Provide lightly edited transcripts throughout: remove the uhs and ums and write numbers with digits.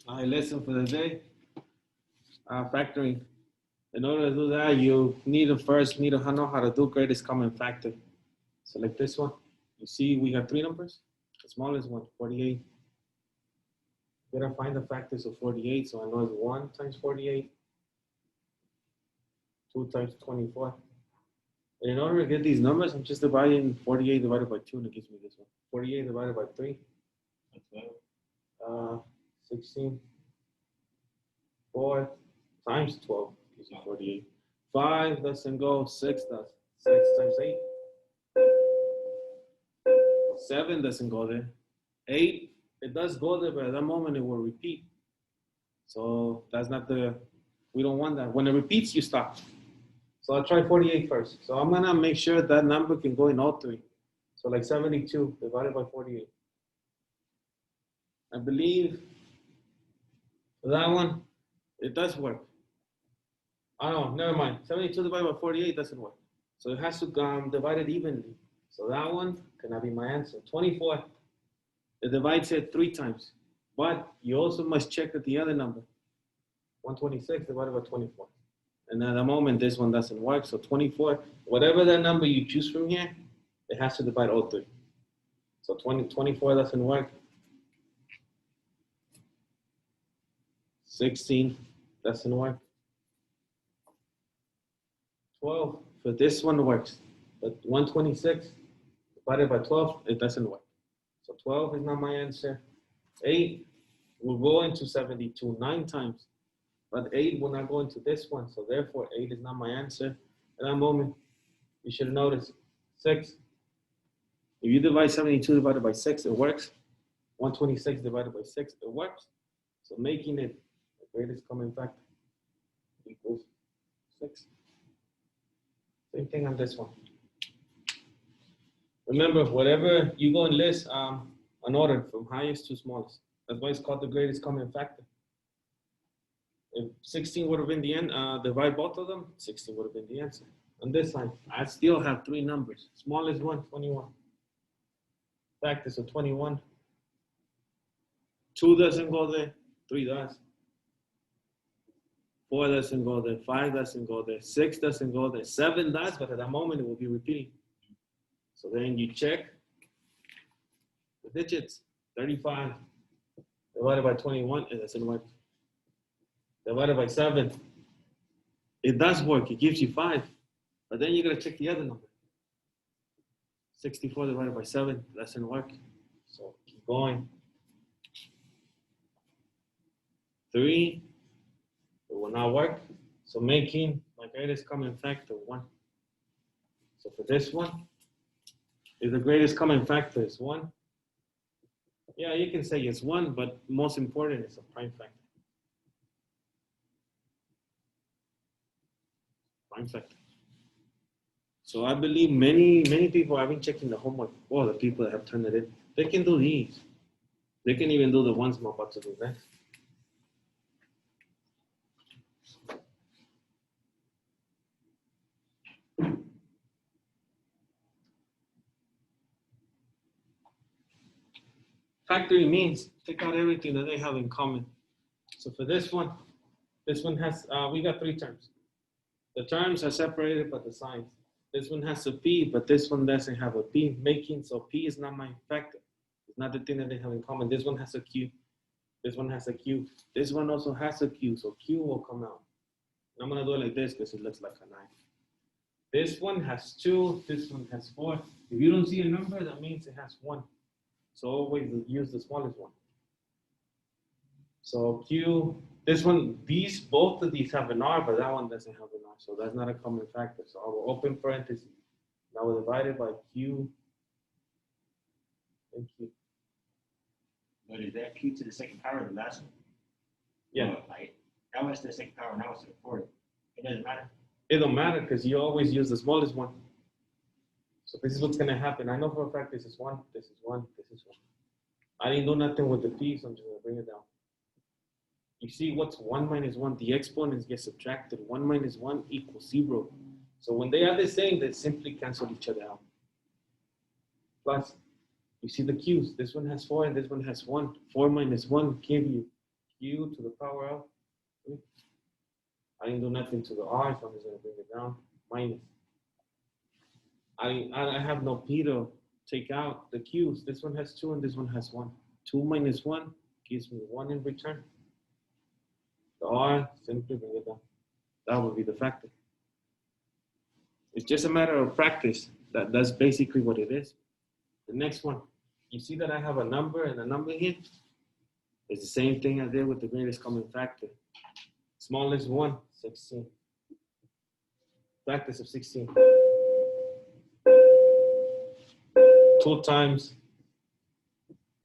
All right, lesson for the day. Factoring. In order to do that, you need to know how to do greatest common factor. So like this one, you see we got three numbers. The smallest one, 48. You gotta find the factors of 48. So I know it's 1 times 48, 2 times 24. And in order to get these numbers, I'm just dividing 48 divided by 2, and it gives me this one. 48 divided by 3. 16. 4 times 12 gives you 48. 5 doesn't go, 6 does. 6 times 8. 7 doesn't go there. 8, it does go there, but at that moment it will repeat. So that's not we don't want that. When it repeats, you stop. So I'll try 48 first. So I'm gonna make sure that number can go in all three. So like 72 divided by 48. I believe that one, it does work. Oh no, never mind. 72 divided by 48 doesn't work. So it has to divide it evenly. So that one cannot be my answer. 24, it divides it 3 times. But you also must check that the other number. 126 divided by 24. And at the moment, this one doesn't work. So 24, whatever that number you choose from here, it has to divide all 3. So 24 doesn't work. 16 doesn't work. 12, for this one works. But 126 divided by 12, it doesn't work. So 12 is not my answer. 8 will go into 72 9 times. But 8 will not go into this one. So therefore, 8 is not my answer. At that moment, you should notice 6. If you divide 72 divided by 6, it works. 126 divided by 6, it works. So making it the greatest common factor equals 6. Same thing on this one. Remember, whatever you go and list an order from highest to smallest. That's why it's called the greatest common factor. If 16 would have been the end, divide both of them, 16 would have been the answer. On this side, I still have 3 numbers. Smallest one, 21. Factors of 21. 2 doesn't go there, 3 does. 4 doesn't go there, 5 doesn't go there, 6 doesn't go there, 7 does, but at that moment it will be repeating. So then you check the digits. 35 divided by 21, it doesn't work. Divided by 7, it does work, it gives you 5, but then you gotta check the other number. 64 divided by 7 doesn't work, so keep going. 3, it will not work, so making my greatest common factor 1. So for this one, if the greatest common factor is 1, yeah, you can say it's 1, but most important is a prime factor. Prime factor. So I believe many people have been checking the homework. Oh, the people that have turned it in, they can do these. They can even do the ones I'm about to do next. Factoring means take out everything that they have in common. So for this one has, we got 3 terms. The terms are separated by the signs. This one has a P, but this one doesn't have a P, making, so P is not my factor. It's not the thing that they have in common. This one has a Q. This one has a Q. This one also has a Q, so Q will come out. And I'm gonna do it like this because it looks like a 9. This one has 2, this one has 4. If you don't see a number, that means it has 1. So always use the smallest one. So Q, this one, both of these have an R, but that one doesn't have an R. So that's not a common factor. So I will open parentheses. Now we'll divide it by Q and Q. But is that Q to the second power the last one? Yeah. Like that was the second power, now it's to the fourth. It doesn't matter. It don't matter because you always use the smallest one. So this is what's gonna happen. I know for a fact this is 1, this is 1, this is 1. I didn't do nothing with the P, so I'm just gonna bring it down. You see what's 1 minus 1? The exponents get subtracted. 1 minus 1 equals 0. So when they are the same, they simply cancel each other out. Plus, you see the Q's. This one has 4 and this one has 1. 4 minus 1 give you q to the power of 3. I didn't do nothing to the r, so I'm just going to bring it down. Minus. I have no p to take out the q's. This one has 2 and this one has 1. 2 minus 1 gives me 1 in return. The r, simply bring it down. That would be the factor. It's just a matter of practice. That's basically what it is. The next one, you see that I have a number and a number here? It's the same thing I did with the greatest common factor. Smallest one, 16. Factors of 16. 2 times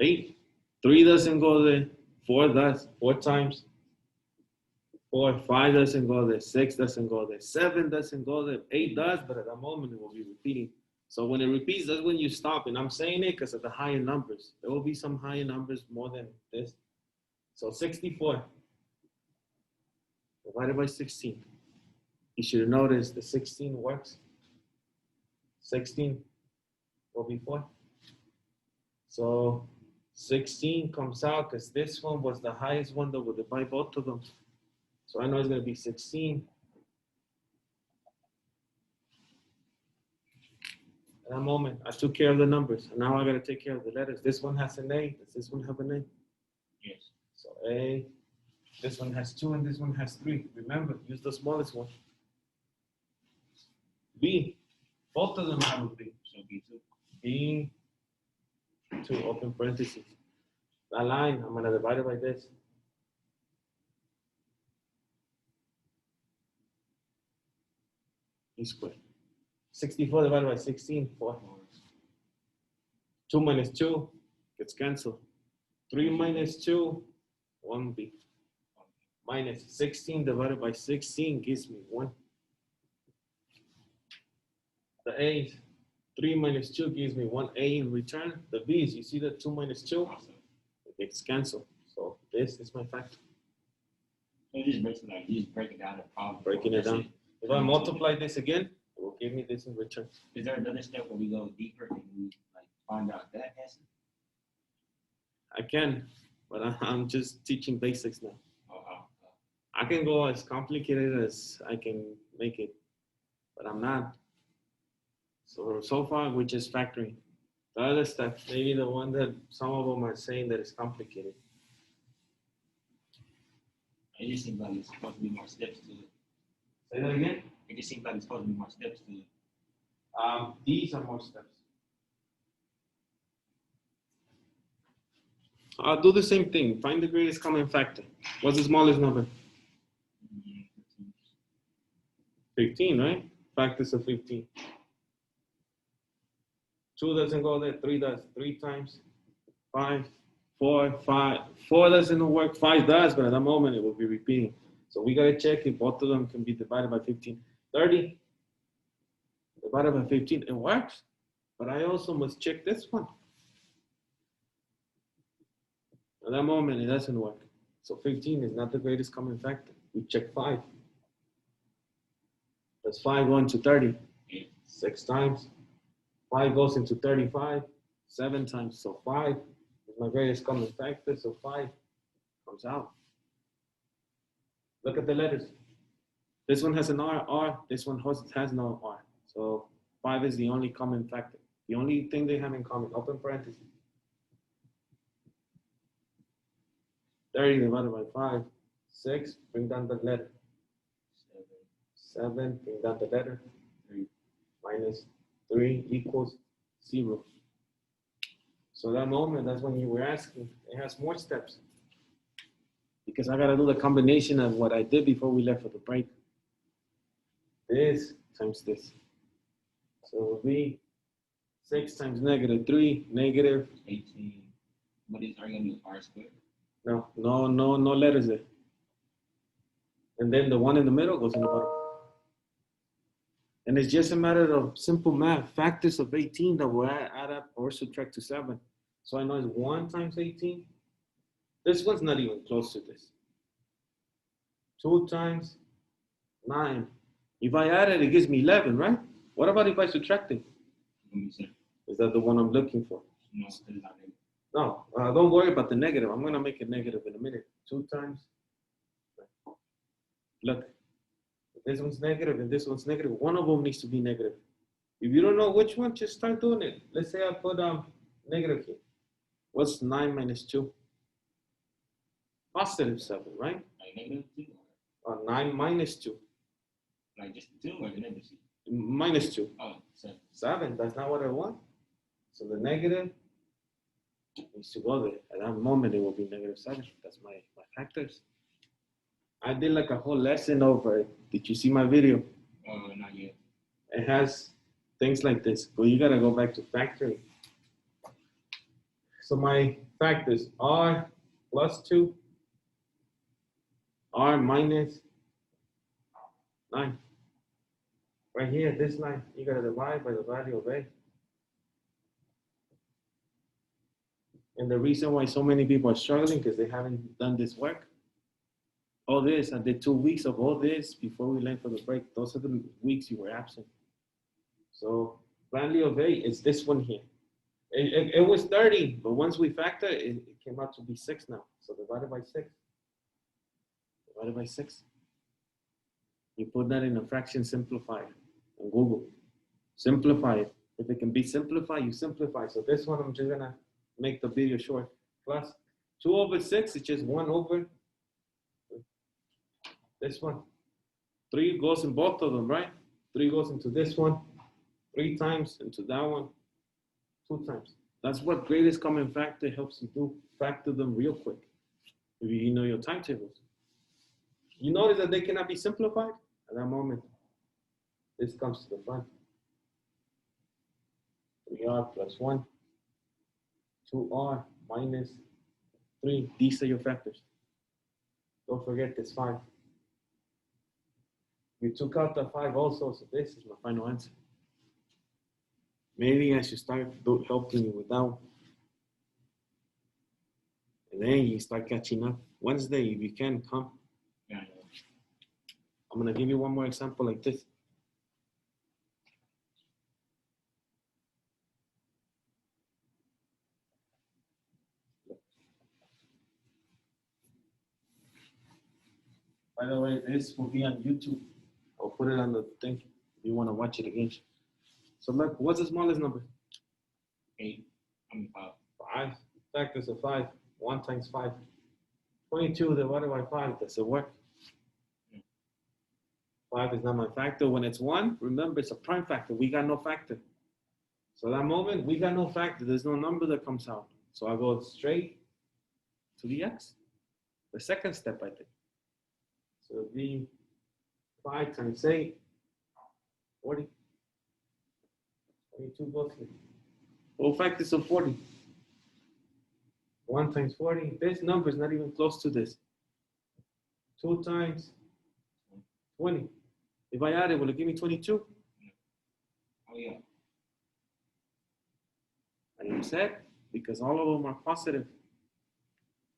8. 3 doesn't go there. 4 does. 4 times 4. 5 doesn't go there. 6 doesn't go there. 7 doesn't go there. 8 does, but at that moment it will be repeating. So when it repeats, that's when you stop. And I'm saying it because of the higher numbers. There will be some higher numbers more than this. So 64 divided by 16. You should have noticed the 16 works. 16 will be 4. So 16 comes out because this one was the highest one that would divide both of them. So I know it's going to be 16. At that moment, I took care of the numbers. And now I got to take care of the letters. This one has an A. Does this one have an A? Yes. So A. This one has 2 and this one has 3. Remember, use the smallest one. B. Both of them have a B. So B2. B. 2, open parentheses. That line, I'm going to divide it by this. E squared. 64 divided by 16, 4. 2 minus 2 gets canceled. 3 minus 2, 1b. Minus 16 divided by 16 gives me 1. The a's, 3 minus 2 gives me 1a in return. The b's, you see that 2 minus 2? It gets canceled. So this is my factor. So you just break it down the problem. Breaking it down. If I multiply this again, it will give me this in return. Is there another step where we go deeper and we like find out that answer? I can, but I'm just teaching basics now. Oh. I can go as complicated as I can make it, but I'm not. So far, we're just factoring. The other stuff, maybe the one that some of them are saying that is complicated. It just seems like it's supposed to be more steps to it. Say that again? It just seems like it's supposed to be more steps to it. These are more steps. I'll do the same thing. Find the greatest common factor. What's the smallest number? 15, right? Factors of 15. 2 doesn't go there, 3 does. 3 times 5, 4, 5. 4 doesn't work, 5 does, but at that moment it will be repeating. So we gotta check if both of them can be divided by 15. 30 divided by 15, it works. But I also must check this one. At that moment, it doesn't work. So 15 is not the greatest common factor. We check 5. Does 5 go into 30? 6 times. 5 goes into 35, 7 times. So 5 is my greatest common factor. So 5 comes out. Look at the letters. This one has an R. This one has no R. So 5 is the only common factor. The only thing they have in common, open parentheses. 30 divided by 5, 6, bring down the letter. 7, bring down the letter. 3 minus 3 equals 0. So that moment, that's when you were asking, it has more steps. Because I gotta do the combination of what I did before we left for the break. This times this. So it will be 6 times negative 3, negative 18. What is, are you gonna do R squared? No letters there. And then the one in the middle goes in the bottom. And it's just a matter of simple math. Factors of 18 that will add up or subtract to 7. So I know it's 1 times 18. This one's not even close to this. 2 times 9. If I add it, it gives me 11, right? What about if I subtract it? Let me see. Is that the one I'm looking for? No, it's not there. No, don't worry about the negative. I'm gonna make it negative in a minute. 2 times. Look, this one's negative and this one's negative. One of them needs to be negative. If you don't know which one, just start doing it. Let's say I put negative here. What's 9 minus 2? Positive 7, right? Like negative 2? 9 minus 2. Like just 2 or the negative 2? Minus 2. Oh, 7. 7, that's not what I want. So the negative needs to go there. At that moment, it will be negative 7. That's my factors. I did like a whole lesson over it. Did you see my video? Not yet. It has things like this, but you gotta go back to factoring. So my factors are plus 2, r minus 9. Right here, this line, you gotta divide by the value of a. And the reason why so many people are struggling because they haven't done this work. All this, I did 2 weeks of all this before we went for the break. Those are the weeks you were absent. So value of a is this one here. It was 30, but once we factor, it came out to be 6 now. So divided by 6. Divided by 6. You put that in a fraction simplifier on Google. Simplify it. If it can be simplified, you simplify. So this one, I'm just gonna make the video short. Plus 2 over 6 is just 1 over this one. 3 goes in both of them, right? 3 goes into this one. 3 times into that one. 2 times. That's what greatest common factor helps you do. Factor them real quick. If you know your timetables. You notice that they cannot be simplified at that moment. This comes to the front. 3r plus 1. 2r minus 3. These are your factors. Don't forget this 5. You took out the 5 also, so this is my final answer. Maybe I should start helping you with that one. And then you start catching up. Wednesday, if you can, come. Yeah. I'm going to give you one more example like this. By the way, this will be on YouTube. I'll put it on the thing if you want to watch it again. So look, what's the smallest number? 8. 5. 5. Factors of 5. 1 times 5. 22 divided by 5. Does it work? 5 is not my factor. When it's 1, remember it's a prime factor. We got no factor. So that moment, we got no factor. There's no number that comes out. So I go straight to the x. The second step, I think. So it'll be 5 times 8, 40. 22 goes here. All factors of 40. 1 times 40. This number is not even close to this. 2 times 20. If I add it, will it give me 22? Oh, yeah. I am set because all of them are positive.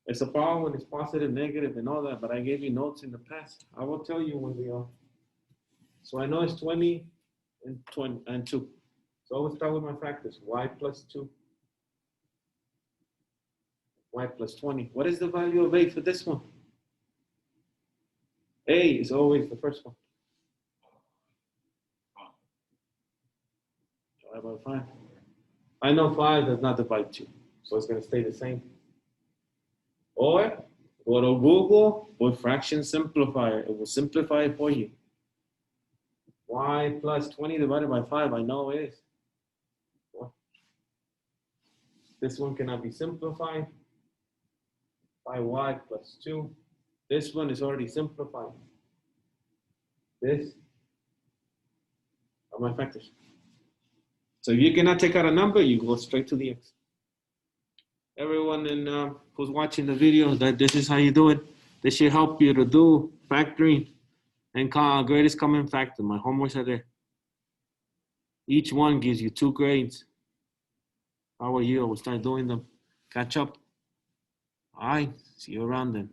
It's a problem when it's positive, negative, and all that, but I gave you notes in the past. I will tell you when they are. So I know it's 20 and 2. So I will start with my factors. Y plus 2. Y plus 20. What is the value of a for this one? A is always the first one. Divide by 5. I know 5 does not divide 2, so it's going to stay the same. Or go to Google, put fraction simplifier. It will simplify it for you. Y plus 20 divided by 5, I know is. This one cannot be simplified by y plus 2. This one is already simplified. This are my factors. So if you cannot take out a number, you go straight to the x. Everyone who's watching the video, that this is how you do it. This should help you to do factoring and greatest common factor. My homeworks are there. Each one gives you 2 grades. How are you? I will start doing them. Catch up. All right. See you around then.